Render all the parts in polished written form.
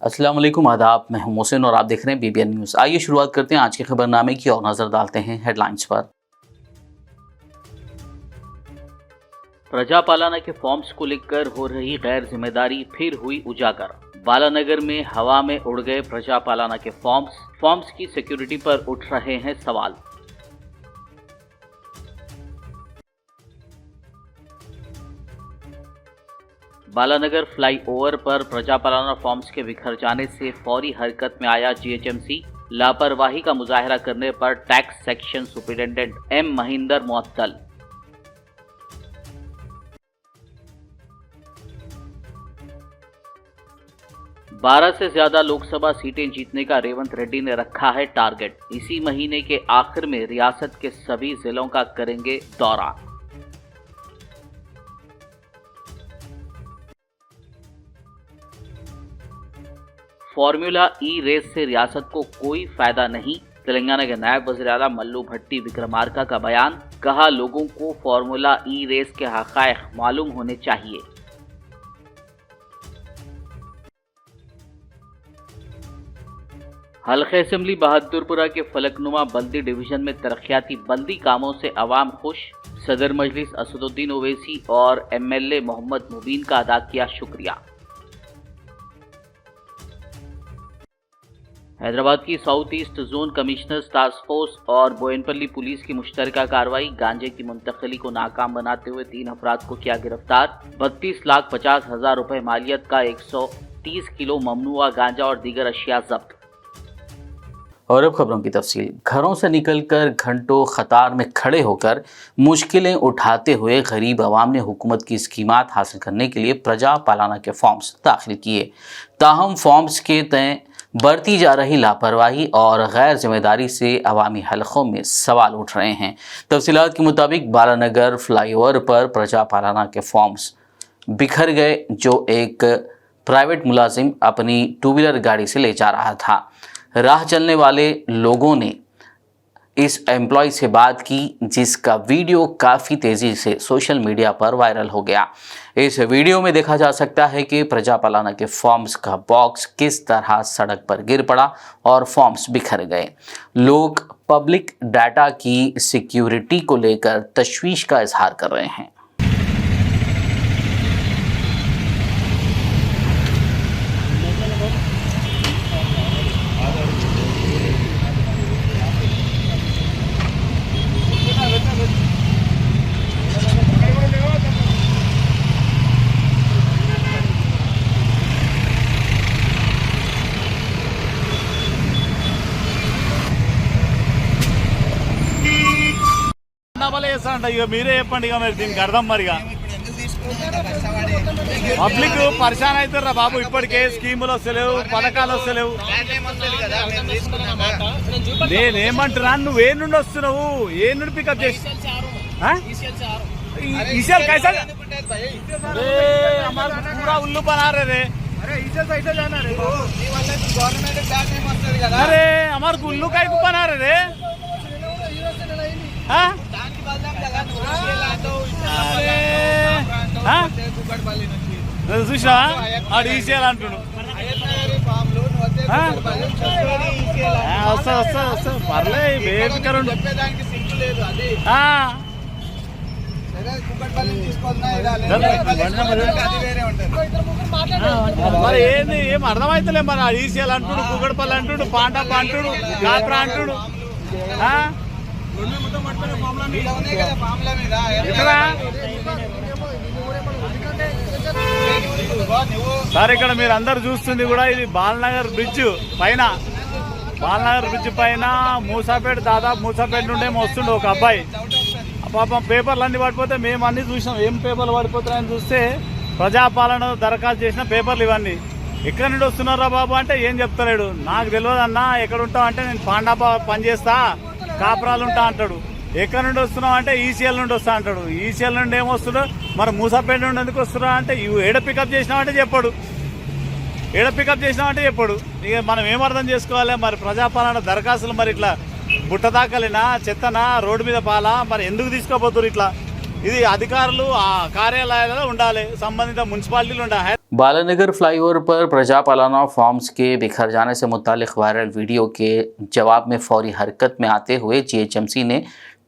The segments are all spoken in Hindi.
अस्सलाम वालेकुम, आदाब। मैं हूं मोहसिन और आप देख रहे हैं BBN न्यूज़। आइए शुरुआत करते हैं आज के खबरनामे की और नजर डालते हैं हेडलाइंस पर। प्रजापालना के फॉर्म्स को लेकर हो रही गैर जिम्मेदारी फिर हुई उजागर। बालानगर में हवा में उड़ गए प्रजापालना के फॉर्म्स की सिक्योरिटी पर उठ रहे हैं सवाल। बालानगर फ्लाईओवर पर प्रजापालना फॉर्म्स के बिखर जाने से फौरी हरकत में आया GHMC। लापरवाही का मुजाहरा करने पर tax section superintendent M Mahinder मुअत्तल। बारह से ज्यादा लोकसभा सीटें जीतने का रेवंत रेड्डी ने रखा है टारगेट। इसी महीने के आखिर में रियासत के सभी जिलों का करेंगे दौरा। फॉर्मूला ई रेस से रियासत को कोई फायदा नहीं। तेलंगाना के नायब वज़ीर आला मल्लू भट्टी विक्रमार्का का बयान। कहा, लोगों को फॉर्मूला ई रेस के हक़ाइक़ मालूम होने चाहिए। हल्के असेंबली बहादुरपुरा के फलकनुमा बल्दी डिवीजन में तरक्याती बल्दी कामों से अवाम खुश। सदर मजलिस असदुद्दीन ओवैसी और MLA मोहम्मद मुबीन का अदा किया शुक्रिया। हैदराबाद की south east zone commissioners task force और बोयनपल्ली पुलिस की मुश्तरका कार्रवाई। गांजे की मुंतकिली को नाकाम बनाते हुए 3 अफराद को किया गिरफ्तार। 32,50,000 रुपए मालियत का 130 किलो ममनुआ गांजा और दीगर अशिया जब्त। और अब खबरों की तफसील। घरों से निकलकर घंटों कतार में खड़े होकर मुश्किलें उठाते हुए गरीब आवाम ने हुकूमत की स्कीमात हासिल करने के लिए प्रजा पालना के फॉर्म्स दाखिल किए। ताहम फॉर्म्स के तय बढ़ती जा रही लापरवाही और गैर जिम्मेदारी से अवामी हलकों में सवाल उठ रहे हैं। तफसीलात के मुताबिक बालानगर फ्लाईओवर पर प्रजा पालना के फॉर्म्स बिखर गए, जो एक प्राइवेट मुलाजिम अपनी 2 व्हीलर गाड़ी से ले जा रहा था। राह चलने वाले लोगों ने इस एम्प्लॉय से बात की, जिसका वीडियो काफ़ी तेज़ी से सोशल मीडिया पर वायरल हो गया। इस वीडियो में देखा जा सकता है कि प्रजा पालना के फॉर्म्स का बॉक्स किस तरह सड़क पर गिर पड़ा और फॉर्म्स बिखर गए। लोग पब्लिक डाटा की सिक्योरिटी को लेकर तशवीश का इजहार कर रहे हैं। ఇక మీరే చెప్పండి, ఇక మరి దీనికి అర్థం మరిగా పబ్లిక్ పరిశాన్ అవుతారా బాబు? ఇప్పటికే స్కీములు వస్తలేవు, పథకాలు వస్తలేవు. నేనేమంటున్నా, నువ్వు ఏ నుండి వస్తున్నావు? ఏ నుండి పికప్ చేసి कैसा पूरा उल्लू बना रहे रे? अरे हमारे उल्लू का बना रहे रे? చూసా ఆడు ఈసీఎల్ అంటున్నాడు. వస్తా వస్తా వస్తా పర్లే, వేదికరు మరి ఏంది, ఏం అర్థమైతలే. మరి ఆడు ఈసీఎల్ అంటుడు, కుక్కడపల్లి అంటుడు, పాండప్ప అంటుడు, కాపురా అంటుడు. సార్, ఇక్కడ మీరు అందరు చూస్తుంది కూడా ఇది బాలనగర్ బ్రిడ్జ్ పైన. బాలనగర్ బ్రిడ్జ్ పైన మూసాపేట, దాదాపు మూసాపేట నుండి వస్తుండే ఒక అబ్బాయి. పాపం పేపర్లు అన్ని పడిపోతే మేము అన్ని చూసాం. ఏం పేపర్లు పడిపోతున్నాయని చూస్తే ప్రజాపాలన దరఖాస్తు చేసిన పేపర్లు ఇవన్నీ. ఎక్కడి నుండి వస్తున్నారా బాబు అంటే ఏం చెప్తలేడు. నాకు తెలియదు అన్న, ఎక్కడ ఉంటావు అంటే నేను పాండాప పనిచేస్తా, కాపురాలు ఉంటా అంటాడు. ఎక్కడి నుండి వస్తున్నావు అంటే ఈసీఎల్ నుండి వస్తా అంటాడు. ఈసీఎల్ నుండి ఏమొస్తున్నావు, మరి మూసాపేట నుండి ఎందుకు వస్తున్నావు అంటే ఏడ పికప్ చేసినావంటే చెప్పాడు. ఏడ పికప్ చేసినామంటే చెప్పాడు. ఇక మనం ఏం అర్థం చేసుకోవాలి? మరి ప్రజాపాలన దరఖాస్తులు మరి ఇట్లా బుట్టదాకలినా, చెత్తనా, రోడ్డు మీద పాలా, మరి ఎందుకు తీసుకోబోతున్నారు ఇట్లా? ఇది అధికారులు ఆ కార్యాలయాలలో ఉండాలి, సంబంధిత మున్సిపాలిటీలు ఉండాలి. बालानगर फ्लाईओवर पर प्रजापालना फॉर्म्स के बिखर जाने से मुतालिक वायरल वीडियो के जवाब में फौरी हरकत में आते हुए जीएचएमसी ने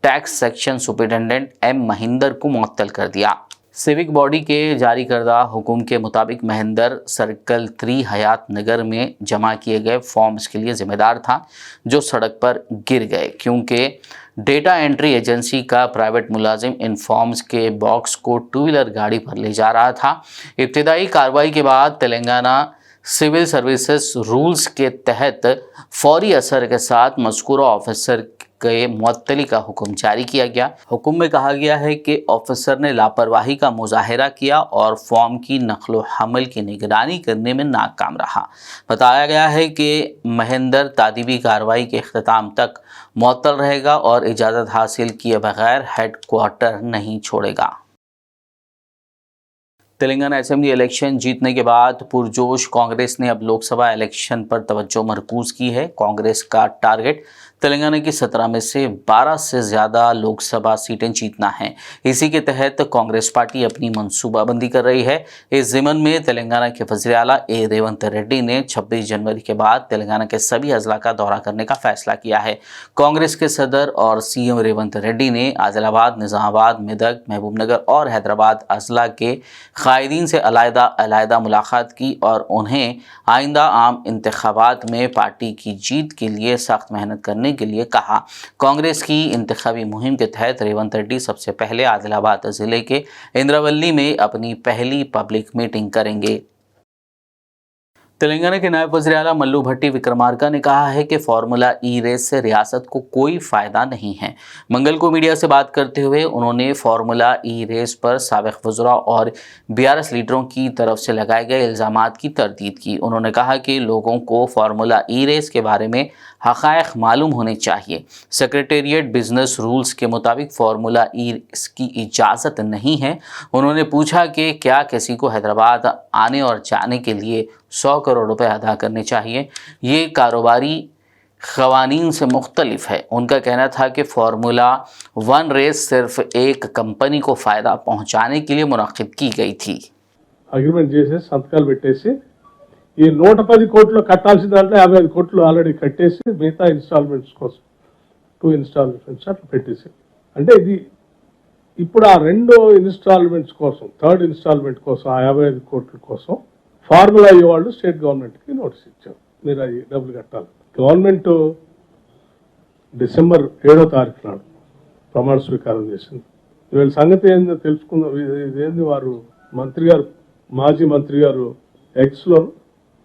tax section superintendent M Mahinder को मुअत्तल कर दिया। सिविक बॉडी के जारी करदा हुक्म के मुताबिक महिंदर सर्कल 3 हयात नगर में जमा किए गए फॉर्म्स के लिए जिम्मेदार था, जो सड़क पर गिर गए क्योंकि डेटा एंट्री एजेंसी का प्राइवेट मुलाजिम इन फॉर्म्स के बॉक्स को टू व्हीलर गाड़ी पर ले जा रहा था। इब्तिदाई कार्रवाई के बाद तेलंगाना सिविल सर्विसेज रूल्स के तहत फौरी असर के साथ मज़कूरा ऑफिसर के मुअत्तली का हुक्म जारी किया गया। हुक्म में कहा गया है कि ऑफिसर ने लापरवाही का मुजाहिरा किया और फॉर्म की नकलो हमल की निगरानी करने में नाकाम रहा। बताया गया है कि महिंदर तादीबी कार्रवाई के अख्ताम तक मुअत्तल रहेगा और इजाज़त हासिल किए बगैर हेडक्वार्टर नहीं छोड़ेगा। तेलंगाना असेंबली इलेक्शन जीतने के बाद पुरजोश कांग्रेस ने अब लोकसभा इलेक्शन पर तवज्जो मरकूज की है। कांग्रेस का टारगेट तेलंगाना की 17 में से 12 से ज़्यादा लोकसभा सीटें जीतना है। इसी के तहत कांग्रेस पार्टी अपनी मनसूबाबंदी कर रही है। इस ज़िमन में तेलंगाना के वज़ीर आला ए रेवंत रेड्डी ने 26 जनवरी के बाद तेलंगाना के सभी अजला का दौरा करने का फैसला किया है। कांग्रेस के सदर और सीएम रेवंत रेड्डी ने आदिलाबाद, निज़ामाबाद, मेदक, महबूबनगर और हैदराबाद अजला के कायदीन से अलहदा मुलाकात की और उन्हें आइंदा आम इंतखाबात में पार्टी की जीत के लिए सख्त मेहनत करने के लिए कहा। कांग्रेस की इंतखाबी मुहिम के तहत रेवंत रेड्डी सबसे पहले आदिलाबाद जिले के इंद्रावली में अपनी पहली पब्लिक मीटिंग करेंगे। तेलंगाना के नायब वज़ीर आला मल्लू भट्टी विक्रमार्का ने कहा है कि फार्मूला ई रेस से रियासत को कोई फ़ायदा नहीं है। मंगल को मीडिया से बात करते हुए उन्होंने फार्मूला ई रेस पर साबिक़ वज़रा और बीआरएस लीडरों की तरफ से लगाए गए इल्ज़ामात की तरदीद की। उन्होंने कहा कि लोगों को फार्मूला ई रेस के बारे में हक़ाइक़ मालूम होने चाहिए। सेक्रेटेरिएट बिजनेस रूल्स के मुताबिक फार्मूला ई रेस की इजाज़त नहीं है। उन्होंने पूछा कि क्या किसी को हैदराबाद आने और जाने के लिए 100 करोड़ रुपए अदा करने चाहिए। ये कारोबारी क़वानीन से मुख्तलिफ है। उनका कहना था कि फार्मूला 1 रेस सिर्फ एक कंपनी को फ़ायदा पहुंचाने के लिए मुनक़्क़िद की गई थी। అగ్రిమెంట్ చేసి సంతకాలు పెట్టేసి ఈ 110 కోట్లు కట్టాల్సిన దాంట్లో 55 కోట్లు ఆల్రెడీ కట్టేసి మిగతా ఇన్స్టాల్మెంట్స్ కోసం 2 ఇన్స్టాల్మెంట్స్ అట్లా పెట్టేసి అంటే ఇది ఇప్పుడు ఆ రెండో ఇన్స్టాల్మెంట్స్ కోసం థర్డ్ ఇన్స్టాల్మెంట్ కోసం ఆ 55 కోట్ల కోసం ఫార్ములా ఈ వాళ్ళు స్టేట్ గవర్నమెంట్కి నోటీస్ ఇచ్చారు, మీరు అది డబ్బులు కట్టాలి. గవర్నమెంట్ డిసెంబర్ 7వ తారీఖు నాడు ప్రమాణ స్వీకారం చేసింది. వీళ్ళ సంగతి ఏందో తెలుసుకుందాం. ఇదేంది వారు మంత్రి గారు, మాజీ మంత్రి గారు ఎక్స్లోను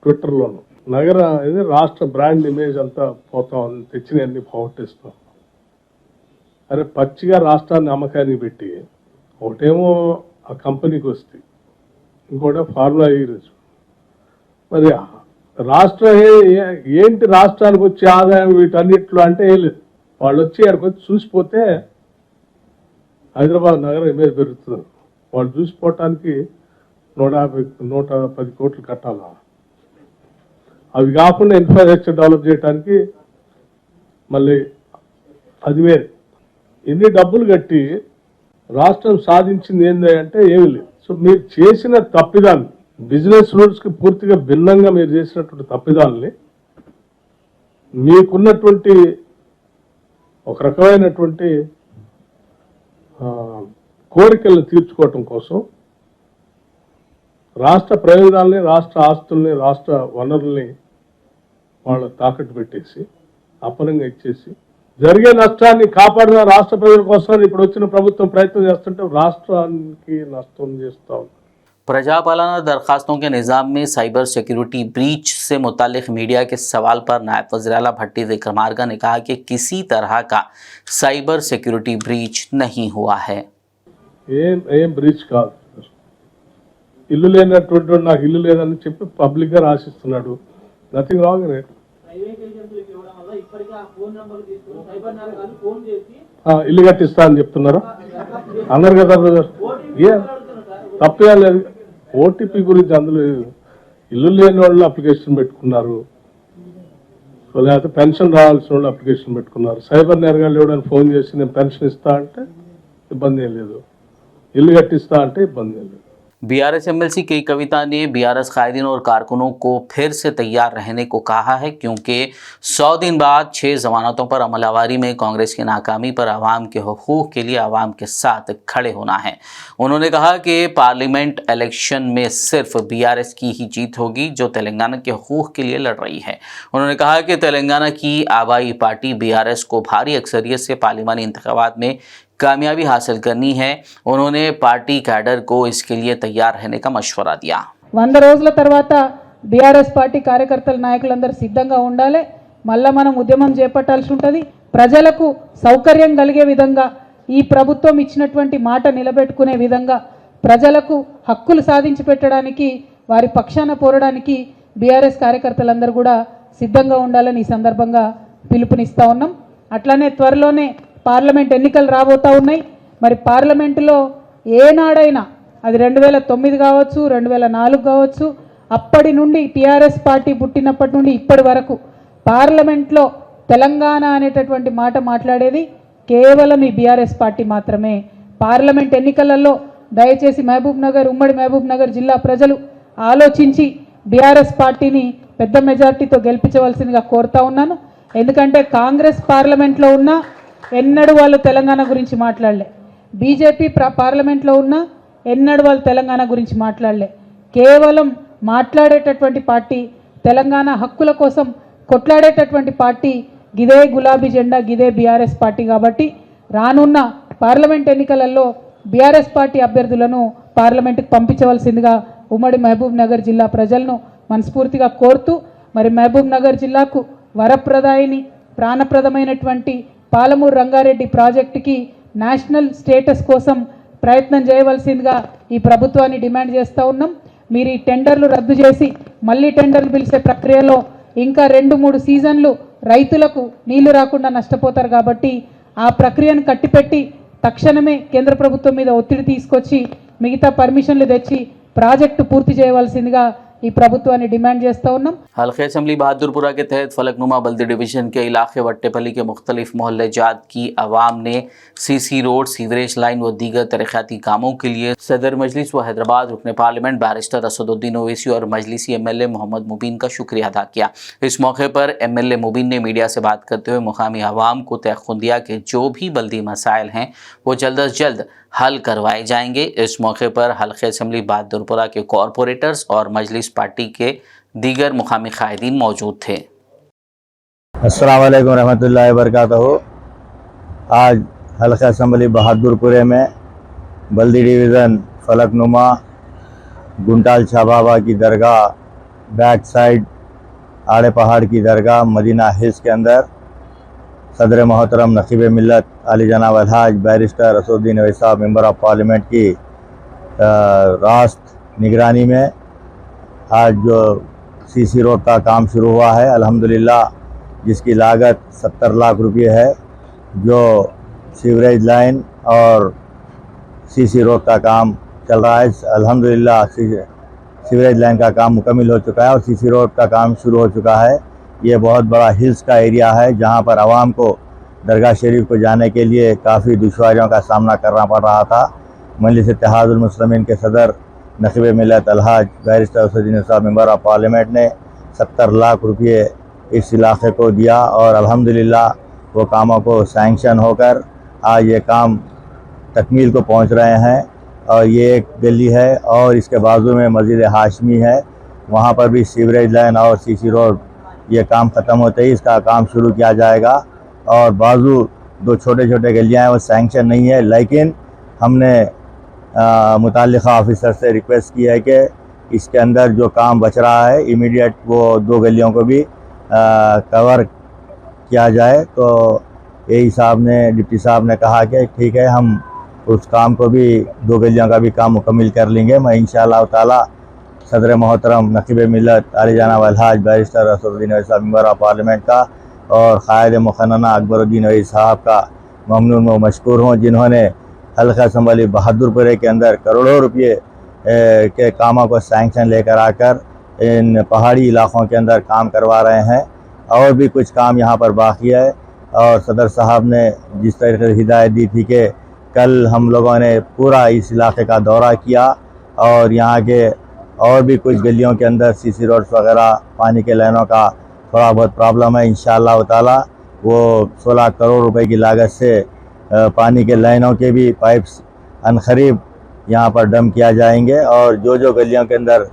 ట్విట్టర్లోను నగర రాష్ట్ర బ్రాండ్ ఇమేజ్ అంతా పోతా ఉంది, తెచ్చినవన్నీ పోగొట్టేస్తాం. అరే పచ్చిగా రాష్ట్రాన్ని అమ్మకానికి పెట్టి ఒకటేమో ఆ కంపెనీకి వస్తే ఇంకోటి ఫార్ములా ఈ రోజు మరి రాష్ట్ర ఏంటి రాష్ట్రానికి వచ్చే ఆదాయం వీటన్నిట్లో అంటే ఏం లేదు. వాళ్ళు వచ్చి అక్కడికి వచ్చి చూసిపోతే హైదరాబాద్ నగరం ఇమేజ్ పెరుగుతుంది. వాళ్ళు చూసిపోవటానికి 110 కోట్లు కట్టాలా. అవి కాకుండా ఇన్ఫ్రాస్ట్రక్చర్ డెవలప్ చేయడానికి మళ్ళీ అది వేరే. ఎన్ని డబ్బులు కట్టి రాష్ట్రం సాధించింది ఏంది అంటే ఏమి లేదు. సో మీరు చేసిన తప్పిదాన్ని, బిజినెస్ రూల్స్కి పూర్తిగా భిన్నంగా మీరు చేసినటువంటి తప్పిదాలని మీకున్నటువంటి ఒక రకమైనటువంటి కోరికలను తీర్చుకోవటం కోసం రాష్ట్ర ప్రయోజనాలని, రాష్ట్ర ఆస్తుల్ని, రాష్ట్ర వనరుల్ని వాళ్ళ తాకట్టు పెట్టేసి అప్పనంగా ఇచ్చేసి జరిగే నష్టాన్ని కాపాడిన రాష్ట్ర ప్రజల కోసం ఇప్పుడు వచ్చిన ప్రభుత్వం ప్రయత్నం చేస్తుంటే రాష్ట్రానికి నష్టం చేస్తా ఉంది. प्रजापालना दरखास्तों के निज़ाम में साइबर सिक्योरिटी ब्रीच से मुतालिक मीडिया के सवाल पर नायब वज़ीर आला भट्टी विक्रमार्का ने कहा कि किसी तरह का साइबर सिक्योरिटी ब्रीच नहीं हुआ है। ఏం బ్రీచ్ కాదు. ఇల్లు లేనటువంటి నాకు ఇల్లు లేదని చెప్పి పబ్లిక్గా రాసిస్తున్నాడు. Nothing wrong in it. ఇల్లు కట్టిస్తా అని చెప్తున్నారా అన్నారు కదా బ్రదర్. తప్పే లేదు. ఓటీపీ గురించి అందులో ఇల్లు లేని వాళ్ళు అప్లికేషన్ పెట్టుకున్నారు, లేకపోతే పెన్షన్ రావాల్సిన వాళ్ళు అప్లికేషన్ పెట్టుకున్నారు. సైబర్ నేరగాళ్ళు ఎవడని ఫోన్ చేసి నేను పెన్షన్ ఇస్తా అంటే ఇబ్బంది ఏం లేదు, ఇల్లు కట్టిస్తా అంటే ఇబ్బంది ఏం లేదు. बीआरएस एमएलसी के कविता ने बीआरएस कायदीन और कारकुनों को फिर से तैयार रहने को कहा है, क्योंकि 100 दिन बाद 6 जमानतों पर अमलावरी में कांग्रेस की नाकामी पर आवाम के हुकूक के लिए आवाम के साथ खड़े होना है। उन्होंने कहा कि पार्लियामेंट इलेक्शन में सिर्फ बीआरएस की ही जीत होगी जो तेलंगाना के हुकूक के लिए लड़ रही है। उन्होंने कहा कि तेलंगाना की आबाई पार्टी बीआरएस को भारी अक्सरियत से पार्लियामानी इंतखाबात में कामयाबी हासिल करनी है। उन्होंने पार्टी कैडर को इसके लिए तैयार रहने का मशवरा दिया। 100 రోజుల తర్వాత బీఆర్ఎస్ పార్టీ కార్యకర్తల నాయకులందరూ సిద్ధంగా ఉండాలి. మళ్ళా మనం ఉద్యమం చేపట్టాల్సి ఉంటుంది. ప్రజలకు సౌకర్యం కలిగే విధంగా ఈ ప్రభుత్వం ఇచ్చినటువంటి మాట నిలబెట్టుకునే విధంగా ప్రజలకు హక్కులు సాధించి పెట్టడానికి వారి పక్షాన పోరాడడానికి బీఆర్ఎస్ కార్యకర్తలందరూ కూడా సిద్ధంగా ఉండాలని ఈ సందర్భంగా పిలుపునిస్తా ఉన్నాం. అట్లానే త్వరలోనే పార్లమెంట్ ఎన్నికలు రాబోతా ఉన్నాయి. మరి పార్లమెంటులో ఏనాడైనా అది 2009 కావచ్చు, 2004 కావచ్చు, అప్పటి నుండి టీఆర్ఎస్ పార్టీ పుట్టినప్పటి నుండి ఇప్పటి వరకు పార్లమెంట్లో తెలంగాణ అనేటటువంటి మాట మాట్లాడేది కేవలం ఈ బీఆర్ఎస్ పార్టీ మాత్రమే. పార్లమెంట్ ఎన్నికలలో దయచేసి ఉమ్మడి మహబూబ్ నగర్ జిల్లా ప్రజలు ఆలోచించి బీఆర్ఎస్ పార్టీని పెద్ద మెజార్టీతో గెలిపించవలసిందిగా కోరుతా ఉన్నాను. ఎందుకంటే కాంగ్రెస్ పార్లమెంట్లో ఉన్న ఎన్నడూ వాళ్ళు తెలంగాణ గురించి మాట్లాడలే, బీజేపీ పార్లమెంట్లో ఉన్న ఎన్నడూ వాళ్ళు తెలంగాణ గురించి మాట్లాడలే. కేవలం మాట్లాడేటటువంటి పార్టీ, తెలంగాణ హక్కుల కోసం కొట్లాడేటటువంటి పార్టీ గిదే గులాబీ జెండా, గిదే బీఆర్ఎస్ పార్టీ. కాబట్టి రానున్న పార్లమెంట్ ఎన్నికలలో బీఆర్ఎస్ పార్టీ అభ్యర్థులను పార్లమెంటుకు పంపించవలసిందిగా ఉమ్మడి మహబూబ్ నగర్ జిల్లా ప్రజలను మనస్ఫూర్తిగా కోరుతూ, మరి మహబూబ్ నగర్ జిల్లాకు వరప్రదాయిని ప్రాణప్రదమైనటువంటి పాలమూరు రంగారెడ్డి ప్రాజెక్టుకి నేషనల్ స్టేటస్ కోసం ప్రయత్నం చేయవలసిందిగా ఈ ప్రభుత్వాన్ని డిమాండ్ చేస్తూ ఉన్నాం. మీరు ఈ టెండర్లు రద్దు చేసి మళ్ళీ టెండర్లు పిలిచే ప్రక్రియలో ఇంకా 2-3 సీజన్లు రైతులకు నీళ్లు రాకుండా నష్టపోతారు. కాబట్టి ఆ ప్రక్రియను కట్టిపెట్టి తక్షణమే కేంద్ర ప్రభుత్వం మీద ఒత్తిడి తీసుకొచ్చి మిగతా పర్మిషన్లు తెచ్చి ప్రాజెక్టు పూర్తి చేయవలసిందిగా ఈ ప్రభుత్వాన్ని డిమాండ్ చేస్తూ ఉన్నాం. हल्के असम्बली बहादुरपुरा के तहत फलकनुमा बल्दी डिवीजन के इलाके वट्टेपल्ली के मुख्तलिफ मोहल्ले जात की आवाम ने सीसी रोड, सीवरेज लाइन व दीगर तरक्याती कामों के लिए सदर मजलिस व हैदराबाद रुकन पार्लियामेंट बैरिस्टर असदुद्दीन ओवैसी और मजलिसी एमएलए मोहम्मद मुबीन का शुक्रिया अदा किया। इस मौके पर एमएलए मुबीन ने मीडिया से बात करते हुए मुकामी आवाम को तयक़ुन दिया कि जो भी बल्दी मसाइल हैं वो जल्द अज जल्द हल करवाए जाएंगे। इस मौके पर हल्के असम्बली बहादुरपुरा के कॉरपोरेटर्स और मजलिस पार्टी के दीगर मुकामी कायदीन मौजूद थे। अस्सलाम वालेकुम रहमतुल्लाहि व बरकातहू। आज हल्का असम्बली बहादुरपुरे में बल्दी डिवीज़न फलकनुमा गुंटाल शाह बाबा की दरगाह बैक साइड आड़े पहाड़ की दरगाह मदीना हिल्स के अंदर सदर मोहतरम नकीब मिल्लत अली जनाब अलहाज बैरिस्टर असदुद्दीन ओवैसी साहब मेंबर ऑफ पार्लियामेंट की रास्त निगरानी में आज जो सीसी रोड का काम शुरू हुआ है, अल्हम्दुलिल्लाह, जिसकी लागत 70 लाख रुपये है। जो सीवरेज लाइन और सीसी रोड का काम चल रहा है, अल्हम्दुलिल्लाह सीवरेज लाइन का काम मुकम्मल हो चुका है और सीसी रोड का काम शुरू हो चुका है। ये बहुत बड़ा हिल्स का एरिया है जहाँ पर आवाम को दरगाह शरीफ को जाने के लिए काफ़ी दुश्वारियों का सामना करना पड़ रहा था। मजलिस इत्तेहादुल मुस्लिमीन के सदर नकीब मिल्लत अलहाज बैरिस्टर असदुद्दीन साहब मेंबर ऑफ पार्लियामेंट ने 70 लाख रुपये इस इलाके को दिया और अल्हम्दुलिल्लाह वो कामों को सैंक्शन होकर आज ये काम तकमील को पहुंच रहे हैं। और ये एक गली है और इसके बाजू में मस्जिद हाशमी है, वहाँ पर भी सीवरेज लाइन और सीसी रोड ये काम ख़त्म होते ही इसका काम शुरू किया जाएगा। और बाजू 2 छोटे छोटे गलियाँ हैं वो सैंक्शन नहीं है, लेकिन हमने मुताल्लिक़ा ऑफिसर से रिक्वेस्ट की है कि इसके अंदर जो काम बच रहा है इमीडिएट वो 2 गलियों को भी कवर किया जाए। तो यही साहब ने, डिप्टी साहब ने कहा कि ठीक है, हम उस काम को भी 2 गलियों का भी काम मुकम्मल कर लेंगे। मैं इंशाअल्लाह ताला सदर मोहतरम नकीब मिल्लत अली जनाब अलहाज बैरिस्टर असदुद्दीन ओवैसी साहब मेंबर ऑफ पार्लियामेंट का और क़ायद मुखन्ना अकबरुद्दीन ओवैसी साहब का ममनून व मशकूर हूँ, जिन्होंने हल्का असम्बली बहादुरपुरे के अंदर करोड़ों रुपये के कामों को सैंक्शन लेकर आकर इन पहाड़ी इलाक़ों के अंदर काम करवा रहे हैं। और भी कुछ काम यहाँ पर बाकी है और सदर साहब ने जिस तरीके से हिदायत दी थी कि कल हम लोगों ने पूरा इस इलाके का दौरा किया और यहाँ के और भी कुछ गलियों के अंदर सीसी रोड्स वगैरह पानी के लाइनों का थोड़ा बहुत प्रॉब्लम है। इंशाअल्लाह ताला वो 16 करोड़ रुपए की लागत से पानी के लाइनों के भी पाइप्स अनखरीब यहाँ पर डम किया जाएंगे और जो गलियों के अंदर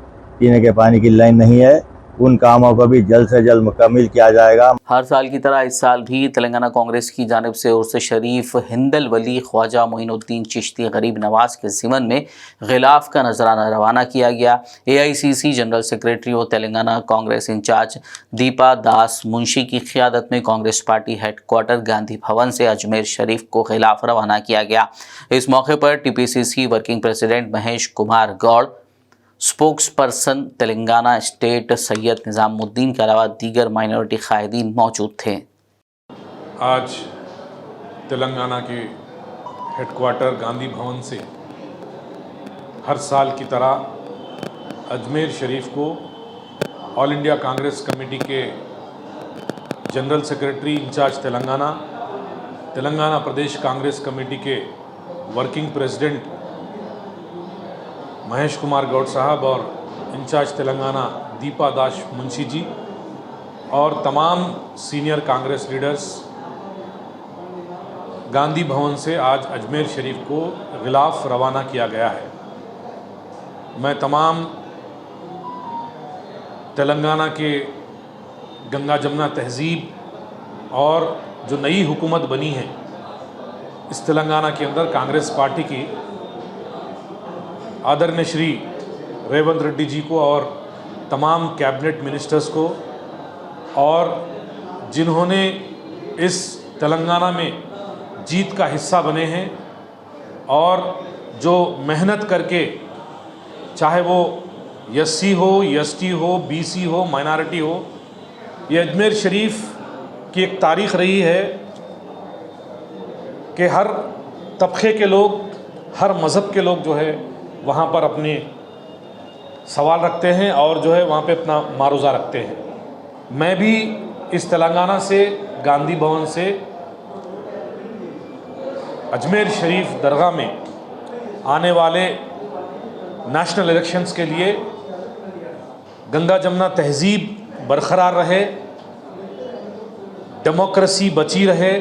पीने के पानी की लाइन नहीं है उन कामों को भी जल्द से जल्द मुकम्मल किया जाएगा। हर साल की तरह इस साल भी तेलंगाना कांग्रेस की जानिब से उर्स शरीफ हिंदल वली ख्वाजा मोइनुद्दीन चिश्ती गरीब नवाज के ज़िमन में गिलाफ का नजराना रवाना किया गया। AICC जनरल सेक्रेटरी और तेलंगाना कांग्रेस इंचार्ज दीपा दास मुंशी की क़ियादत में कांग्रेस पार्टी हेडक्वार्टर गांधी भवन से अजमेर शरीफ को गिलाफ रवाना किया गया। इस मौके पर TPCC working president Mahesh Kumar Goud, spokesperson Telangana state Syed Nizamuddin के अलावा दीगर माइनॉरिटी कायदीन मौजूद थे। आज तेलंगाना के हेडक्वार्टर गांधी भवन से हर साल की तरह अजमेर शरीफ को ऑल इंडिया कांग्रेस कमेटी के जनरल सेक्रेटरी इंचार्ज तेलंगाना प्रदेश कांग्रेस कमेटी के वर्किंग प्रेसिडेंट महेश कुमार गौड़ साहब और इंचार्ज तेलंगाना दीपा दास मुंशी जी और तमाम सीनियर कांग्रेस लीडर्स गांधी भवन से आज अजमेर शरीफ को गिलाफ रवाना किया गया है। मैं तमाम तेलंगाना के गंगा जमुना तहजीब और जो नई हुकूमत बनी है इस तेलंगाना के अंदर कांग्रेस पार्टी की आदरणीय श्री रेवंत रेड्डी जी को और तमाम कैबिनेट मिनिस्टर्स को और जिन्होंने इस तेलंगाना में जीत का हिस्सा बने हैं और जो मेहनत करके चाहे वो SC हो, ST हो, BC हो, माइनॉरिटी हो, ये अजमेर शरीफ की एक तारीख़ रही है कि हर तबके के लोग, हर मज़हब के लोग जो है वहाँ पर अपने सवाल रखते हैं और जो है वहाँ पे अपना मारूज़ा रखते हैं। मैं भी इस तेलंगाना से गांधी भवन से अजमेर शरीफ दरगाह में आने वाले नेशनल इलेक्शंस के लिए गंगा जमुना तहजीब बरकरार रहे, डेमोक्रेसी बची रहे,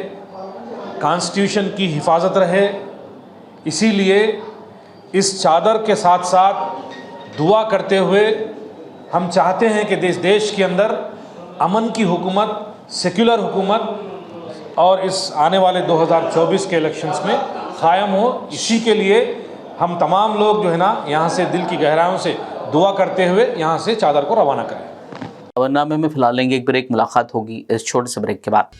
कॉन्स्टिट्यूशन की हिफाजत रहे, इसीलिए इस चादर के साथ साथ दुआ करते हुए हम चाहते हैं कि देश के अंदर अमन की हुकूमत, सेक्युलर हुकूमत और इस आने वाले 2024 के इलेक्शंस में कायम हो। इसी के लिए हम तमाम लोग जो है ना यहाँ से दिल की गहराइयों से दुआ करते हुए यहाँ से चादर को रवाना करें। खबरनामे में फिलहाल लेंगे एक ब्रेक, मुलाकात होगी इस छोटे से ब्रेक के बाद।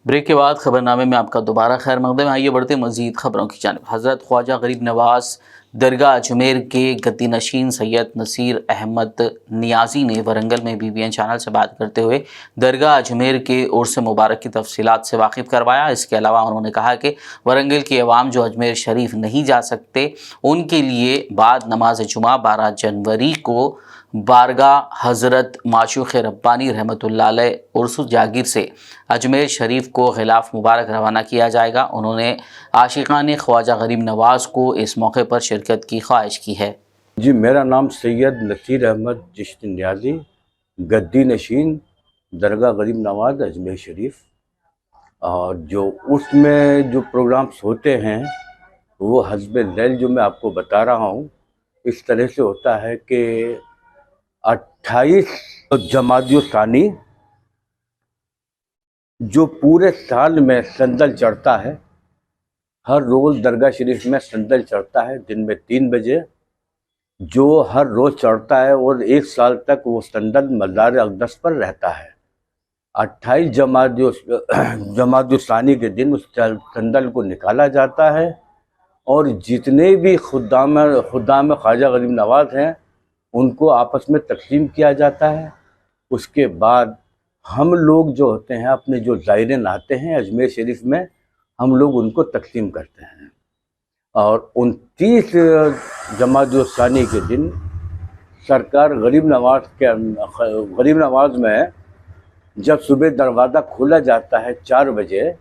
ब्रेक के बाद खबरनामे में आपका दोबारा खैर मकदम। आइए बढ़ते मज़ीद खबरों की जानिब। हज़रत ख्वाजा गरीब नवाज दरगाह अजमेर के गद्दी नशीन सैयद नसीर अहमद नियाजी ने वरंगल में BBN चैनल से बात करते हुए दरगाह अजमेर के उर्स मुबारक की तफसीलात से वाकिफ़ करवाया। इसके अलावा उन्होंने कहा कि वरंगल की अवाम जो अजमेर शरीफ नहीं जा सकते उनके लिए बाद नमाज जुमा 12 जनवरी को बारगाह हज़रत माशूक़ रब्बानी रहमतुल्लाह अलैह उर्स जागिर से अजमेर शरीफ को गिलाफ मुबारक रवाना किया जाएगा। उन्होंने आशिकान ख्वाजा गरीब नवाज को इस मौके पर शिरकत की ख्वाहिश की है। जी, मेरा नाम सैयद नसीर अहमद चिश्ती नियाज़ी, गद्दी नशीन, दरगाह गरीब नवाज अजमेर शरीफ। और जो उसमें जो प्रोग्राम्स होते हैं वो हस्ब लैल जो मैं आपको बता रहा हूँ इस तरह से होता है कि 28 जमादियो सानी जो पूरे साल में संदल चढ़ता है, हर रोज़ दरगाह शरीफ में संदल चढ़ता है दिन में 3 बजे, जो हर रोज़ चढ़ता है और 1 साल तक वो संदल मज़ार अक़दस पर रहता है। 28 जमादियो सानी के दिन उस संदल को निकाला जाता है और जितने भी खुद्दाम ख्वाजा गरीब नवाज हैं उनको आपस में तकसीम किया जाता है। उसके बाद हम लोग जो होते हैं अपने जो ज़ायरीन आते हैं अजमेर शरीफ में, हम लोग उनको तकसीम करते हैं। और 29 जमात-उस-सानी के दिन सरकार गरीब नवाज में जब सुबह दरवाज़ा खोला जाता है 4 बजे,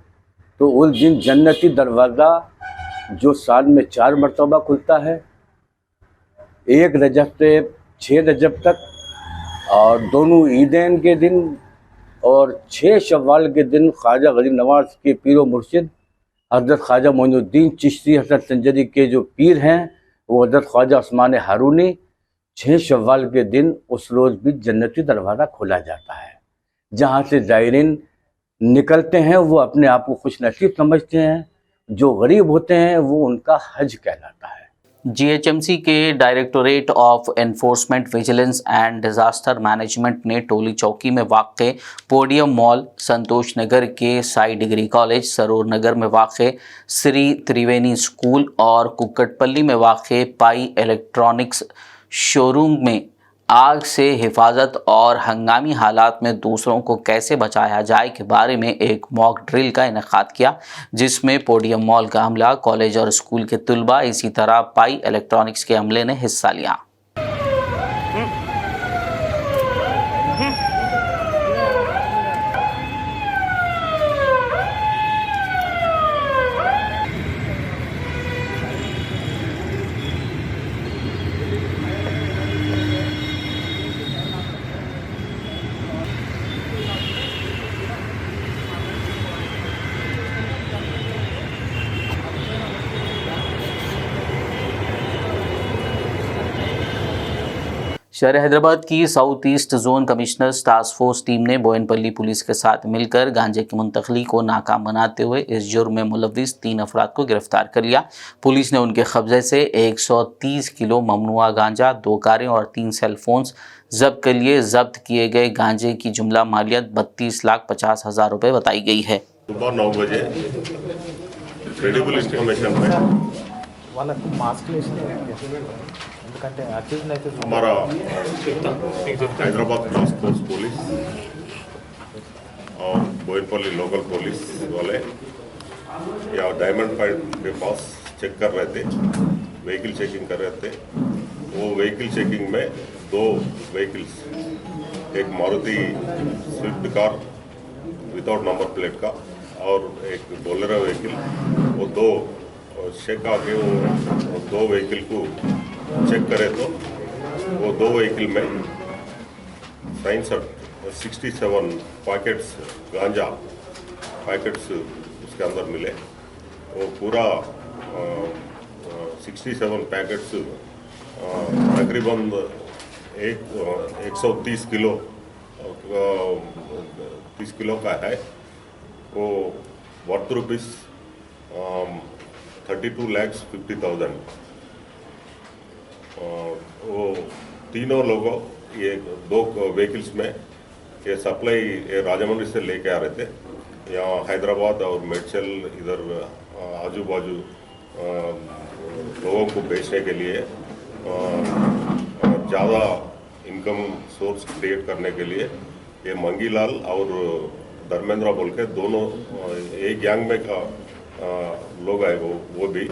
तो उस दिन जन्नती दरवाज़ा जो साल में 4 मरतबा खुलता है, 1 रजब से 6 रजब तक, और दोनों ईदैन के दिन और 6 शव्वाल के दिन ख्वाजा गरीब नवाज के पीर मुर्शिद हज़रत ख्वाजा मोइनुद्दीन चिश्ती हसन संजरी के जो पीर हैं वो हज़रत ख्वाजा उस्मान हारूनी, 6 शव्वाल के दिन उस रोज़ भी जन्नती दरवाज़ा खोला जाता है। जहाँ से ज़ायरीन निकलते हैं वो अपने आप को खुश नसीब समझते हैं, जो गरीब होते हैं वो उनका हज कहलाता है। जीएचएमसी के directorate of enforcement vigilance and disaster management ने टोली चौकी में वाक़े पोडियम मॉल, संतोष नगर के साई डिग्री कॉलेज, सरोर नगर में वाक़े श्री त्रिवेणी स्कूल और कुक्कटपल्ली में वाक़े पाई इलेक्ट्रॉनिक्स शोरूम में आग से हिफाजत और हंगामी हालात में दूसरों को कैसे बचाया जाए के बारे में एक मॉक ड्रिल का इनेकाद किया, जिसमें पोडियम मॉल का अमला, कॉलेज और स्कूल के तुलबा, इसी तरह पाई इलेक्ट्रॉनिक्स के अमले ने हिस्सा लिया। शहर हैदराबाद की south east zone commissioners task force team ने बोयनपल्ली पुलिस के साथ मिलकर गांजे की मुंतकली को नाकाम बनाते हुए इस जुर्म में मुलव्विस 3 अफराद को गिरफ्तार कर लिया। पुलिस ने उनके कब्जे से 130 किलो ममनुआ गांजा, 2 कारें और 3 सेलफोन्स जब्त कर लिए। जब्त किए गए गांजे की जुमला मालियत 32,50,000 रुपये बताई गई है। सुबह 9 बजे क्रेडिबल इंफॉर्मेशन पे हमारा हैदराबाद टास्क फोर्स पुलिस और बोयनपल्ली लोकल पुलिस वाले या डायमंड पॉइंट के पास चेक कर रहे थे, व्हीकल चेकिंग कर रहे थे। वो व्हीकल चेकिंग में 2 व्हीकल्स, एक Maruti Swift car without number plate का और एक बोलेरो व्हीकल, वो 2 चेक आके वो 2 व्हीकल को चेक करे तो वो 2 व्हीकल में 67 पैकेट्स गांजा पैकेट्स उसके अंदर मिले। वो पूरा 67 पैकेट्स तकरीबन 130 किलो 30 किलो का है। वो वर्थ रुपीस 32,50,000। वो तीनों लोगों ये 2 व्हीकल्स में ये सप्लाई ये राजमंड्री से लेके आ रहे थे, यहाँ हैदराबाद और मेडचल इधर आजू बाजू लोगों को बेचने के लिए, ज़्यादा इनकम सोर्स क्रिएट करने के लिए ये मंगीलाल और धर्मेंद्र बोल के दोनों एक गैंग में का लोग आए। वो भी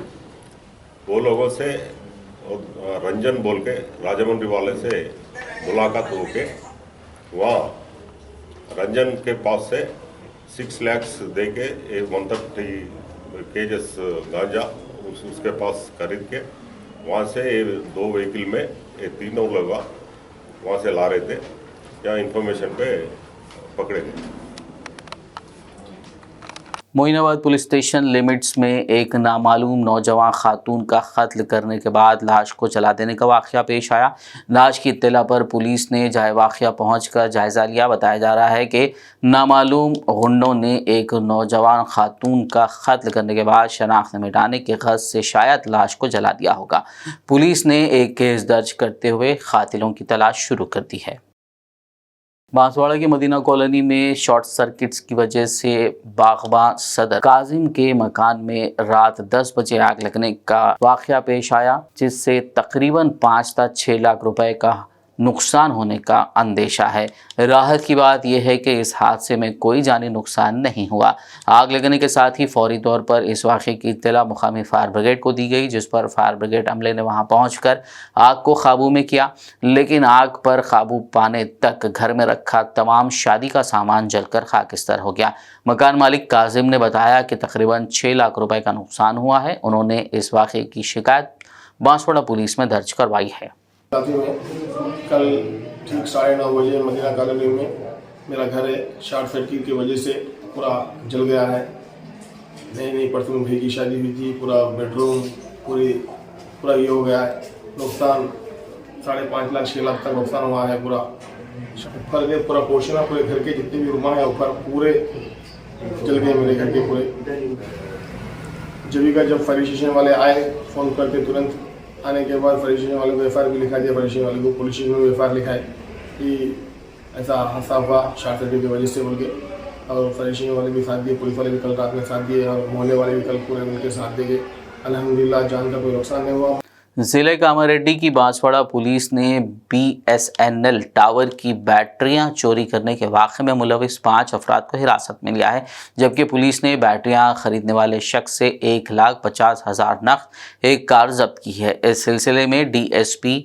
वो लोगों से रंजन बोल के राजमंड्री वाले से मुलाकात हो के वहाँ रंजन के पास से 6 लाख दे के 130 केजेस गांजा उसके पास खरीद के वहाँ से 2 व्हीकल में ये तीनों लोग वहाँ से ला रहे थे। यहाँ इंफॉर्मेशन पे पकड़े गए। मोइनाबाद पुलिस स्टेशन लिमिट्स में एक नामालूम नौजवान खातून का कत्ल करने के बाद लाश को जला देने का वाक़या पेश आया। लाश की इत्तला पर पुलिस ने जाए वाक़या पहुंचकर जायज़ा लिया। बताया जा रहा है कि नामालूम गुंडों ने एक नौजवान खातून का कत्ल करने के बाद शनाख्त मिटाने के ग़र्ज़ से शायद लाश को जला दिया होगा। पुलिस ने एक केस दर्ज करते हुए कातिलों की तलाश शुरू कर दी है। बांसवाड़ा की मदीना कॉलोनी में शॉर्ट सर्किट्स की वजह से बागवा सदर काजिम के मकान में रात 10 बजे आग लगने का वाकया पेश आया, जिससे तकरीबन 5 से 6 लाख रुपए का नुकसान होने का अंदेशा है। राहत की बात यह है कि इस हादसे में कोई जानी नुकसान नहीं हुआ। आग लगने के साथ ही फौरी तौर पर इस वाक़े की इत्तला मुकामी फायर ब्रिगेड को दी गई, जिस पर फायर ब्रिगेड अमले ने वहां पहुंचकर आग को काबू में किया, लेकिन आग पर काबू पाने तक घर में रखा तमाम शादी का सामान जलकर खाकिस्तर हो गया। मकान मालिक काजिम ने बताया कि तकरीबन 6 लाख रुपए का नुकसान हुआ है। उन्होंने इस वाक़े की शिकायत बांसवाड़ा पुलिस में दर्ज करवाई है। साथी में कल ठीक 9:30 बजे मदीना कॉलोनी में मेरा घर है, शॉर्ट सर्किट की वजह से पूरा जल गया है। नई परसों भाई की शादी हुई थी, पूरा बेडरूम पूरा ये हो गया है। नुकसान 5.5 लाख 6 लाख तक नुकसान हुआ है। पूरा ऊपर के पूरा पोर्शन है, पूरे घर के जितने भी रूम है ऊपर पूरे जल गए मेरे घर के पूरे। जब फायर स्टेशन वाले आए फ़ोन करके तुरंत आने के बाद फायर स्टेशन वाले को एफ भी लिखा दिया, फायर स्टेशन वाले को पुलिस स्टेशन में एफ लिखा है कि ऐसा हादसा हुआ शॉर्ट सर्किट की वजह से बोल के। और फायर स्टेशन वाले भी साथ दिए, पुलिस वाले भी कल रात में साथ दिए और मोहल्ले वाले भी कल पूरे उनके साथ दिए। अल्हम्दुलिल्लाह जान का कोई नुकसान नहीं हुआ। जिले कामारेड्डी की बांसवाड़ा पुलिस ने BSNL टावर की बैटरियां चोरी करने के वाक़े में मुलविस 5 अफराद को हिरासत में लिया है, जबकि पुलिस ने बैटरियां खरीदने वाले शख्स से 1,50,000 नकद एक कार जब्त की है। इस सिलसिले में DSP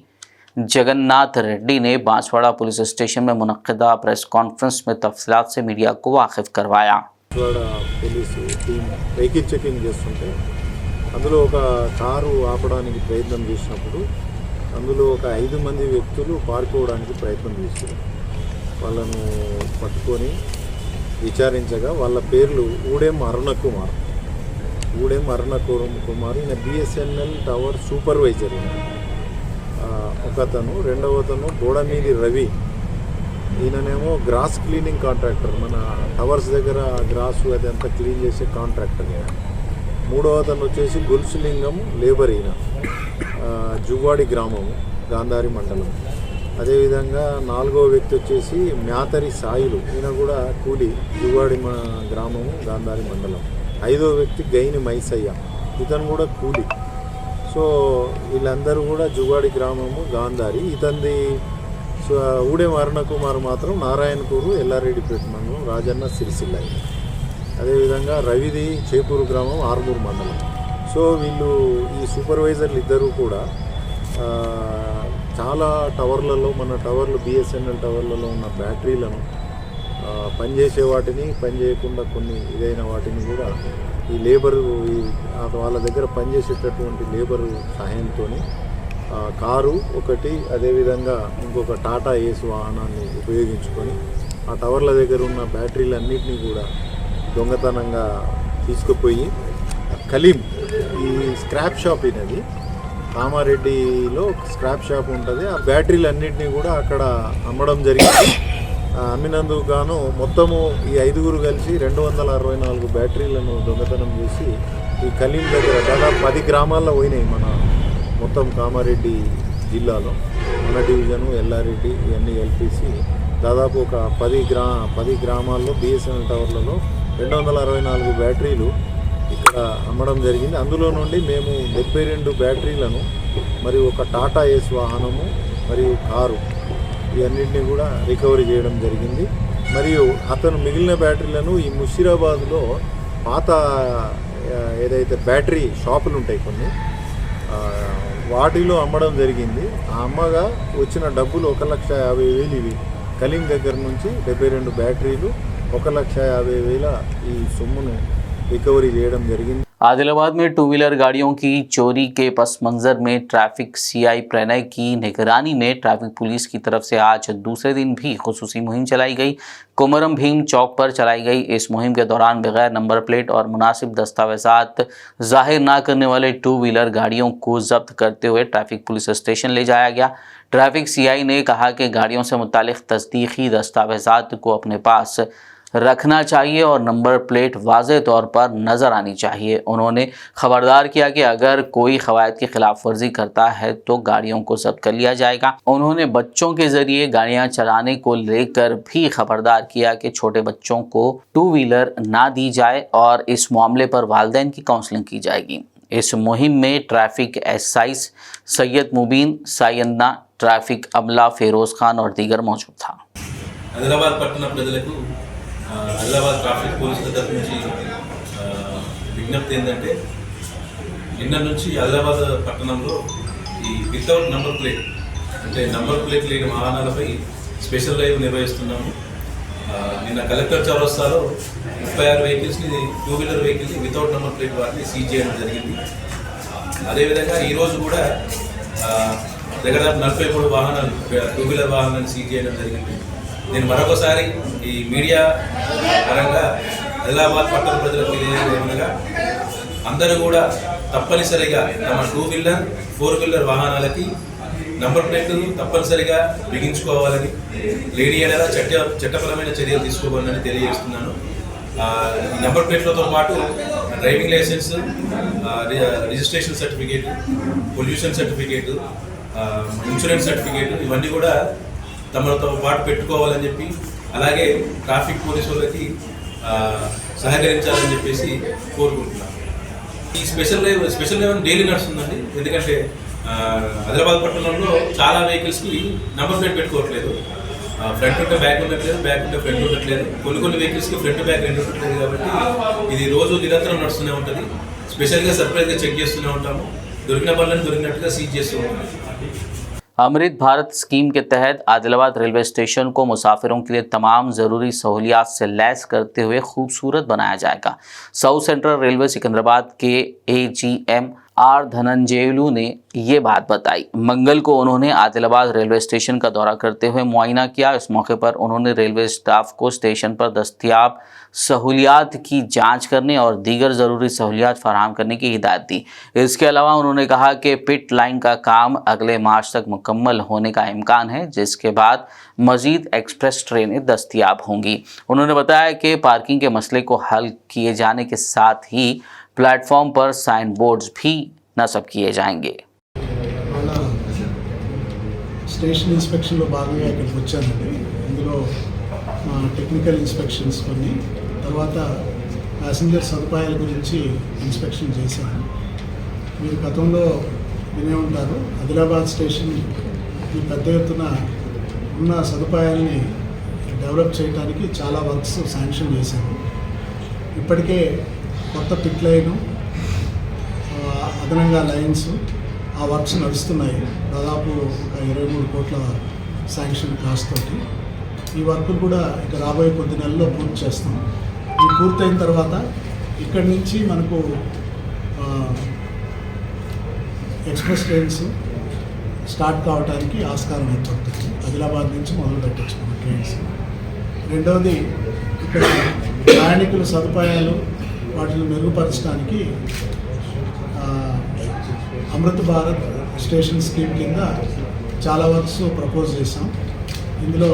जगन्नाथ रेड्डी ने बांसवाड़ा पुलिस स्टेशन में मुनक्किदा प्रेस कॉन्फ्रेंस में तफसीलात से मीडिया को वाकिफ करवाया। పోలీసు టీం వెహికల్ చెకింగ్ చేస్తుంటే అందులో ఒక కారు ఆపడానికి ప్రయత్నం చేసినప్పుడు అందులో ఒక 5 మంది వ్యక్తులు పారిపోవడానికి ప్రయత్నం చేశారు. వాళ్ళను పట్టుకొని విచారించగా వాళ్ళ పేర్లు ఊడెం అరుణ కుమార్, ఈయన BSNL టవర్ సూపర్వైజర్. ఒకతను రెండవతను బోడమీది రవి, ఈయననేమో గ్రాస్ క్లీనింగ్ కాంట్రాక్టర్, మన టవర్స్ దగ్గర గ్రాస్ అదంతా క్లీన్ చేసే కాంట్రాక్టర్. మూడవ అతను వచ్చేసి గుల్సులింగం లేబర్, ఈయన జువ్వాడి గ్రామము గాంధారి మండలం. అదేవిధంగా నాలుగవ వ్యక్తి వచ్చేసి మ్యాతరి సాయిలు, ఈయన కూడా కూలి, జువ్వాడి గ్రామము గాంధారి మండలం. ఐదవ వ్యక్తి గైని మైసయ్య, ఇతను కూడా కూలి. సో వీళ్ళందరూ కూడా జువ్వాడి గ్రామము గాంధారి. ఇతనిది ఊడెం అరుణ కుమార్ మాత్రం నారాయణపూరు ఎల్లారెడ్డిపేట మండలం రాజన్న సిరిసిల్ల. అదేవిధంగా రవిది చేపూరు గ్రామం ఆర్మూరు మండలం. సో వీళ్ళు ఈ సూపర్వైజర్లు ఇద్దరు కూడా చాలా టవర్లలో, మన టవర్లు BSNL టవర్లలో ఉన్న బ్యాటరీలను పనిచేసే వాటిని, పనిచేయకుండా కొన్ని ఇదైన వాటిని కూడా ఈ లేబరు వాళ్ళ దగ్గర పనిచేసేటటువంటి లేబరు సహాయంతో కారు ఒకటి, అదేవిధంగా ఇంకొక టాటా ఏస్ వాహనాన్ని ఉపయోగించుకొని ఆ టవర్ల దగ్గర ఉన్న బ్యాటరీలన్నింటినీ కూడా దొంగతనంగా తీసుకుపోయి కలీం, ఈ స్క్రాప్ షాప్ అనేది కామారెడ్డిలో స్క్రాప్ షాప్ ఉంటుంది, ఆ బ్యాటరీలన్నింటినీ కూడా అక్కడ అమ్మడం జరిగింది. అమ్మినందుకు గాను మొత్తము ఈ 5గురు కలిసి 264 బ్యాటరీలను దొంగతనం చేసి ఈ కలీం దగ్గర దాదాపు 10 గ్రామాల్లో పోయినాయి. మన మొత్తం కామారెడ్డి జిల్లాలో మన డివిజను, ఎల్లారెడ్డి ఇవన్నీ కలిపేసి దాదాపు ఒక 10 గ్రామాల్లో BSNL టవర్లలో 264 బ్యాటరీలు ఇక్కడ అమ్మడం జరిగింది. అందులో నుండి మేము 72 బ్యాటరీలను, మరియు ఒక టాటా ఏస్ వాహనము మరియు కారు, ఇవన్నింటినీ కూడా రికవరీ చేయడం జరిగింది. మరియు అతను మిగిలిన బ్యాటరీలను ఈ ముషీరాబాద్లో పాత ఏదైతే బ్యాటరీ షాపులు ఉంటాయి కొన్ని, వాటిలో అమ్మడం జరిగింది. ఆ అమ్మగా వచ్చిన డబ్బులు 1,50,000 ఇవి కలీం దగ్గర నుంచి 72 బ్యాటరీలు 1,50,000 ఈ సొమ్మును रिकवरी చేయడం జరిగింది. आदिलाबाद में 2 व्हीलर गाड़ियों की चोरी के पस मंजर में ट्रैफिक CI प्रणय की निगरानी में ट्रैफिक पुलिस की तरफ से आज दूसरे दिन भी खुसूसी मुहिम चलाई गई। कोमरम भीम चौक पर चलाई गई इस मुहिम के दौरान बगैर नंबर प्लेट और मुनासिब दस्तावेजात जाहिर न करने वाले 2 व्हीलर गाड़ियों को जब्त करते हुए ट्रैफिक पुलिस स्टेशन ले जाया गया। ट्रैफिक CI ने कहा कि गाड़ियों से मुतालिक तस्दीकी दस्तावेजात को अपने पास रखना चाहिए और नंबर प्लेट वाज़े तौर पर नज़र आनी चाहिए। उन्होंने खबरदार किया कि अगर कोई क़वायद की खिलाफ वर्जी करता है तो गाड़ियों को जब्त कर लिया जाएगा। उन्होंने बच्चों के ज़रिए गाड़ियां चलाने को लेकर भी खबरदार किया कि छोटे बच्चों को 2 व्हीलर ना दी जाए और इस मामले पर वालिदैन की काउंसलिंग की जाएगी। इस मुहिम में ट्रैफिक एसआई सैयद मुबीन, सायन्ना, ट्रैफिक अमला फेरोज खान और दीगर मौजूद था। ఆదిలాబాద్ పట్టణ ప్రజలకు ఆదిలాబాద్ ట్రాఫిక్ పోలీసుల తరఫు నుంచి విజ్ఞప్తి ఏంటంటే నిన్న నుంచి ఆదిలాబాద్ పట్టణంలో ఈ వితౌట్ నంబర్ ప్లేట్ అంటే నంబర్ ప్లేట్ లేని వాహనాలపై స్పెషల్ డ్రైవ్ నిర్వహిస్తున్నాము। నిన్న కలెక్టర్ చౌరస్తాలో 36 వెహికల్స్ని 2 వీలర్ వెహికల్ని వితౌట్ నంబర్ ప్లేట్ వాటిని సీజ్ చేయడం జరిగింది। అదేవిధంగా ఈరోజు కూడా దగ్గర 43 వాహనాలు 2 వీలర్ వాహనాలను సీజ్ చేయడం జరిగింది। నేను మరొకసారి ఈ మీడియా పరంగా ఆదిలాబాద్ పట్టణ ప్రజలకు తెలియజేయగా అందరూ కూడా తప్పనిసరిగా తమ 2 వీలర్ 4 వీలర్ వాహనాలకి నంబర్ ప్లేట్లు తప్పనిసరిగా బిగించుకోవాలని, లేడీ ఏదైనా చట్టపరమైన చర్యలు తీసుకోవాలని తెలియజేస్తున్నాను। నంబర్ ప్లేట్లతో పాటు driving licence, registration certificate, pollution certificate, insurance certificate ఇవన్నీ కూడా తమతో పాటు పెట్టుకోవాలని చెప్పి, అలాగే ట్రాఫిక్ పోలీసు వాళ్ళకి సహకరించాలని చెప్పేసి కోరుకుంటున్నాను। ఈ స్పెషల్ డ్రైవ్ డైలీ నడుస్తుందండి। ఎందుకంటే ఆదిలాబాద్ పట్టణంలో చాలా వెహికల్స్కి నంబర్ ప్లేట్ పెట్టుకోవట్లేదు। ఫ్రంట్ ఉంటే బ్యాక్ ఉండట్లేదు, బ్యాక్ ఉంటే ఫ్రంట్ ఉండట్లేదు, కొన్ని వెహికల్స్కి ఫ్రంట్ బ్యాక్ రెండు ఉండట్లేదు। కాబట్టి ఇది రోజు నిరంతరం నడుస్తూనే ఉంటుంది। స్పెషల్గా సర్ప్రైజ్గా చెక్ చేస్తూనే ఉంటాము। దొరికిన బండ్లను దొరికినట్టుగా సీజ్ చేస్తూ ఉంటాము। अमृत भारत स्कीम के तहत आदिलाबाद रेलवे स्टेशन को मुसाफिरों के लिए तमाम ज़रूरी सहूलियात से लैस करते हुए खूबसूरत बनाया जाएगा। साउथ सेंट्रल रेलवे सिकंदराबाद के AGM आर धनंजयलू ने ये बात बताई। मंगल को उन्होंने आदिलाबाद रेलवे स्टेशन का दौरा करते हुए मुआयना किया। इस मौके पर उन्होंने रेलवे स्टाफ को स्टेशन पर दस्तयाब सहूलियात की जांच करने और दीगर ज़रूरी सहूलियात फराहम करने की हिदायत दी। इसके अलावा उन्होंने कहा कि पिट लाइन का काम अगले मार्च तक मुकम्मल होने का इम्कान है, जिसके बाद मज़ीद एक्सप्रेस ट्रेनें दस्तयाब होंगी। उन्होंने बताया कि पार्किंग के मसले को हल किए जाने के साथ ही प्लेटफॉर्म पर साइन बोर्ड्स भी नस्ब किए जाएंगे। స్టేషన్ ఇన్స్పెక్షన్లో భాగంగా ఇక్కడికి వచ్చానండి। ఇందులో టెక్నికల్ ఇన్స్పెక్షన్స్ కొన్ని, తర్వాత ప్యాసింజర్ సదుపాయాల గురించి ఇన్స్పెక్షన్ చేశాను। మీరు గతంలో వినే ఉంటారు, ఆదిలాబాద్ స్టేషన్ పెద్ద ఎత్తున ఉన్న సదుపాయాల్ని డెవలప్ చేయడానికి చాలా వర్క్స్ శాంక్షన్ చేశాను। ఇప్పటికే కొత్త పిట్ లైను, అదనంగా లైన్స్, ఆ వర్క్స్ నడుస్తున్నాయి। దాదాపు ఒక 23 కోట్ల శాంక్షన్ కాస్ట్ తోటి ఈ వర్క్ కూడా ఇక రాబోయే కొద్ది నెలల్లో పూర్తి చేస్తాం। ఇది పూర్తయిన తర్వాత ఇక్కడి నుంచి మనకు ఎక్స్ప్రెస్ ట్రైన్స్ స్టార్ట్ కావడానికి ఆస్కారం ఏర్పడుతుంది। ఆదిలాబాద్ నుంచి మొదలు పెట్టచ్చు మన ట్రైన్స్। రెండవది ఇక్కడ ప్రయాణికుల సదుపాయాలు వాటిని మెరుగుపరచడానికి అమృత్ భారత్ స్టేషన్ స్కీమ్ కింద చాలా వర్క్స్ ప్రపోజ్ చేశాం। ఇందులో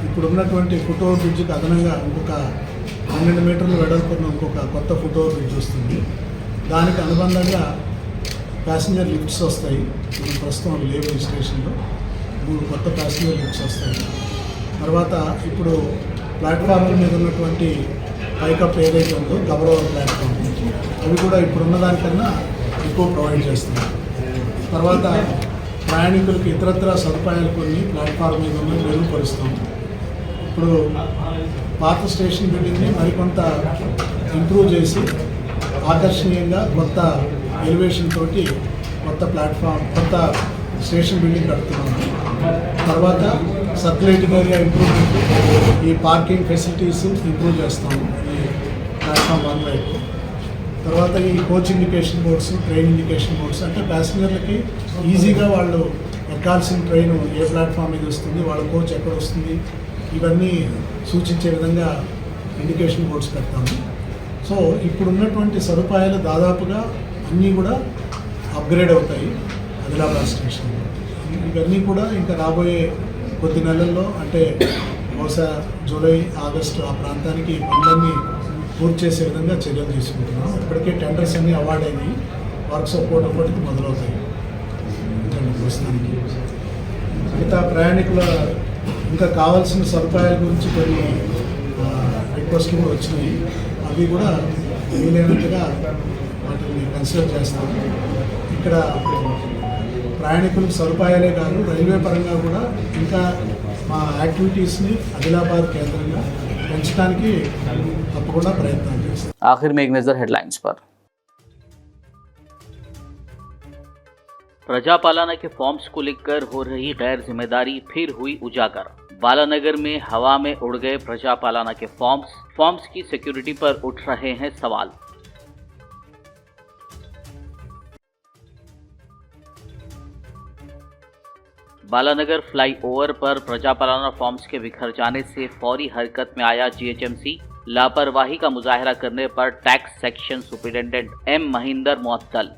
ఇప్పుడు ఉన్నటువంటి ఫుట్ ఓవర్ బ్రిడ్జ్కి అదనంగా ఇంకొక 12 మీటర్లు వెడల్పున్న ఇంకొక కొత్త ఫుట్ ఓవర్ బ్రిడ్జ్ వస్తుంది। దానికి అనుబంధంగా ప్యాసింజర్ లిఫ్ట్స్ వస్తాయి। మనం ప్రస్తుతం లేవు ఈ స్టేషన్లో, 3 కొత్త ప్యాసింజర్ లిఫ్ట్స్ వస్తాయి। తర్వాత ఇప్పుడు ప్లాట్ఫామ్ల మీద ఉన్నటువంటి పైకప్ ఏదైతే ఉందో కవర్ ఓవర్ ప్లాట్ఫామ్, అవి కూడా ఇప్పుడున్న దానికన్నా ఎక్కువ ప్రొవైడ్ చేస్తున్నాం। తర్వాత ప్రయాణికులకి ఇతరత్ర సదుపాయాలు కొన్ని ప్లాట్ఫామ్ మీద మెరుగుపరుస్తాం। ఇప్పుడు పాత స్టేషన్ బిల్డింగ్ని మరికొంత ఇంప్రూవ్ చేసి ఆకర్షణీయంగా కొత్త ఎలివేషన్ తోటి కొత్త ప్లాట్ఫామ్, కొత్త స్టేషన్ బిల్డింగ్ కడుతున్నాము। తర్వాత సర్క్యులేటింగ్ ఏరియా ఇంప్రూవ్మెంట్, ఈ పార్కింగ్ ఫెసిలిటీస్ ఇంప్రూవ్ చేస్తాము ఈ ప్లాట్ఫామ్ 1 వైపు। తర్వాత ఈ coach indication boards, train indication boards, అంటే ప్యాసింజర్లకి ఈజీగా వాళ్ళు ఎక్కాల్సిన ట్రైన్ ఏ ప్లాట్ఫామ్ మీద వస్తుంది, వాళ్ళ కోచ్ ఎక్కడ వస్తుంది, ఇవన్నీ సూచించే విధంగా ఇండికేషన్ బోర్డ్స్ పెడతాము। సో ఇప్పుడున్నటువంటి సదుపాయాలు దాదాపుగా అన్నీ కూడా అప్గ్రేడ్ అవుతాయి ఆదిలాబాద్ స్టేషన్లో। ఇవన్నీ కూడా ఇంకా రాబోయే కొద్ది నెలల్లో, అంటే బహుశా జూలై ఆగస్టు ఆ ప్రాంతానికి పనులన్నీ పూర్తి చేసే విధంగా చర్యలు తీసుకుంటున్నాం. ఇప్పటికే టెండర్స్ అన్నీ అవార్డ్ అయినాయి, వర్క్స్ ఒక్కొక్కటికి మొదలవుతాయి. ప్రస్తుతానికి మిగతా ప్రయాణికుల ఇంకా కావాల్సిన సదుపాయాల గురించి కొన్ని రిక్వెస్ట్లు కూడా వచ్చినాయి. అవి కూడా వీలైనట్టుగా వాటిని కన్సిడర్ చేస్తాం. ఇక్కడ ప్రయాణికులకు సదుపాయాలే కాదు, రైల్వే పరంగా కూడా ఇంకా మా యాక్టివిటీస్ని ఆదిలాబాద్ కేంద్రంగా పెంచడానికి తప్పకుండా ప్రయత్నం చేస్తాం. आखिर में एक नज़र हेडलाइंस पर। प्रजापालना के फॉर्म्स को लेकर हो रही गैर जिम्मेदारी फिर हुई उजागर। बालानगर में हवा में उड़ गए प्रजापालना के फॉर्म्स की सिक्योरिटी पर उठ रहे हैं सवाल। बालानगर फ्लाईओवर पर प्रजापालना फॉर्म्स के बिखर जाने से फौरी हरकत में आया जीएचएमसी। लापरवाही का मुजाहरा करने पर tax section superintendent M Mahinder मुअत्तल।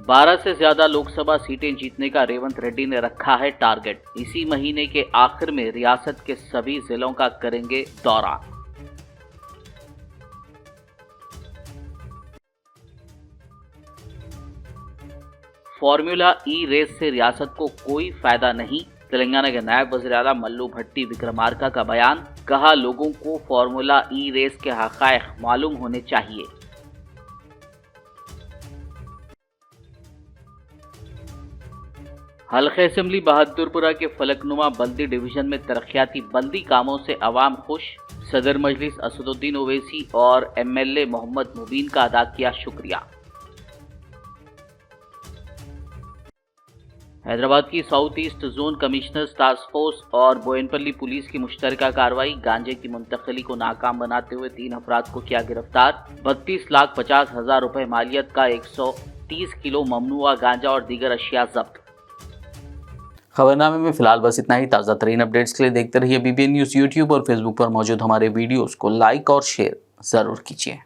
बारह से ज्यादा लोकसभा सीटें जीतने का रेवंत रेड्डी ने रखा है टारगेट। इसी महीने के आखिर में रियासत के सभी जिलों का करेंगे दौरा। फॉर्मूला ई रेस से रियासत को कोई फायदा नहीं। तेलंगाना के नायब वज़ीर आला मल्लू भट्टी विक्रमार्का का बयान। कहा, लोगों को फॉर्मूला ई रेस के हक़ाइक़ मालूम होने चाहिए। हल्के असेंबली बहादुरपुरा के फलकनुमा बल्दी डिवीजन में तरक्याती बल्दी कामों से अवाम खुश। सदर मजलिस असदुद्दीन ओवैसी और एमएलए मोहम्मद मुबीन का अदा किया शुक्रिया। हैदराबाद की south east zone commissioners task force और बोयनपल्ली पुलिस की मुश्तरका कार्रवाई। गांजे की मुंतकिली को नाकाम बनाते हुए 3 अफराद को किया गिरफ्तार। 32,50,000 रुपए मालियत का 130 किलो ममनुआ गांजा और दीगर अशिया जब्त। खबरनामे में फिलहाल बस इतना ही। ताज़ा तरीन अपडेट्स के लिए देखते रहिए BBN न्यूज़ यूट्यूब और फेसबुक पर मौजूद हमारे वीडियोस को लाइक और शेयर ज़रूर कीजिए।